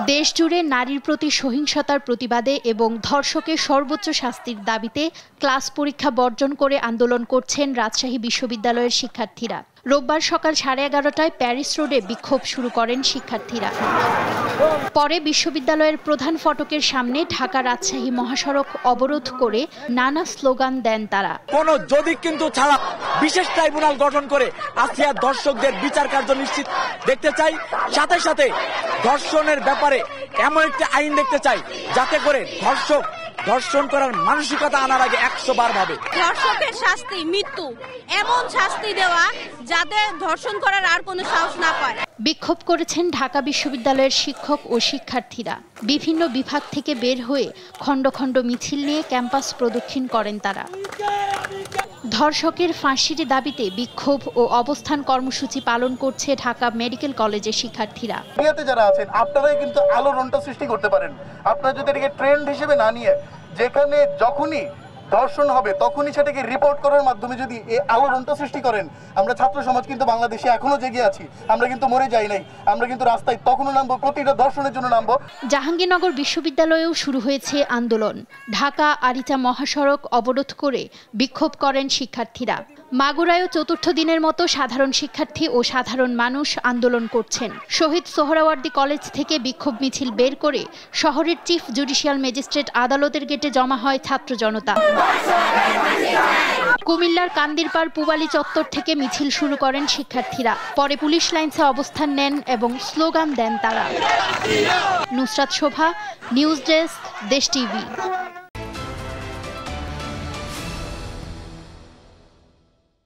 দেশজুড়ে নারীর প্রতি সহিংসতার প্রতিবাদে এবং ধর্ষকের সর্বোচ্চ শাস্তির দাবিতে ক্লাস পরীক্ষা বর্জন করে আন্দোলন করছেন রাজশাহী বিশ্ববিদ্যালয়ের শিক্ষার্থীরা। রোববার সকাল 11:30টায় প্যারিস রোডে বিক্ষোভ শুরু করেন শিক্ষার্থীরা। পরে বিশ্ববিদ্যালয়ের প্রধান ফটকের সামনে ঢাকা রাজশাহী মহাসড়ক অবরোধ করে নানা স্লোগান দেন তারা। কোন যদি কিন্তু ছাড়া বিশেষ ট্রাইব্যুনাল গঠন করে আসিয়া ধর্ষকদের বিচার কার্য নিশ্চিত দেখতে চাই। সাথে সাথে ধর্ষণের ব্যাপারে এমন একটি আইন দেখতে চাই যাতে করে ধর্ষণ করার মানসিকতা আনার আগে 100 বার ভাবে। ধর্ষকের শাস্তি মৃত্যু, এমন শাস্তি দেওয়া যাতে ধর্ষণ করার আর কোনো সাহস না পায়। বিক্ষোভ করেছেন ঢাকা বিশ্ববিদ্যালয়ের শিক্ষক ও শিক্ষার্থীরা। বিভিন্ন বিভাগ থেকে বের হয়ে খণ্ড খণ্ড মিছিল নিয়ে ক্যাম্পাস প্রদক্ষিণ করেন তারা। ধর্ষকের ফাঁসির দাবিতে বিক্ষোভ ও অবস্থান কর্মসূচি পালন করছে ঢাকা মেডিকেল কলেজের শিক্ষার্থীরা। যারা আছেন আপনারাই কিন্তু আলোড়নটা সৃষ্টি করতে পারেন। আপনারা যদি এটাকে ট্রেন্ড হিসেবে না নিয়ে যেখানে যখনই ধর্ষণ হবে তখনই সেটাকে রিপোর্ট করার মাধ্যমে যদি এই আলোড়নটা সৃষ্টি করেন, আমরা ছাত্র সমাজ কিন্তু বাংলাদেশে এখনো জেগে আছি, আমরা কিন্তু মরে যাই নাই, আমরা কিন্তু রাস্তায় তখনও নামবো, প্রতিটা ধর্ষণের জন্য নামবো। জাহাঙ্গীরনগর বিশ্ববিদ্যালয়েও শুরু হয়েছে আন্দোলন। ঢাকা আরিচা মহাসড়ক অবরোধ করে বিক্ষোভ করেন শিক্ষার্থীরা। মাগুরায়ও চতুর্থ দিনের মতো সাধারণ শিক্ষার্থী ও সাধারণ মানুষ আন্দোলন করছেন। শহীদ সোহরাওয়ার্দী কলেজ থেকে বিক্ষোভ মিছিল বের করে শহরের চিফ জুডিশিয়াল ম্যাজিস্ট্রেট আদালতের গেটে জমা হয় ছাত্র জনতা। কুমিল্লার কান্দিরপাড় পুবালী চত্বর থেকে মিছিল শুরু করেন শিক্ষার্থীরা। পরে পুলিশ লাইনসে অবস্থান নেন এবং স্লোগান দেন তারা। নুসরাত শোভা, নিউজ ডেস্ক, দেশ টিভি।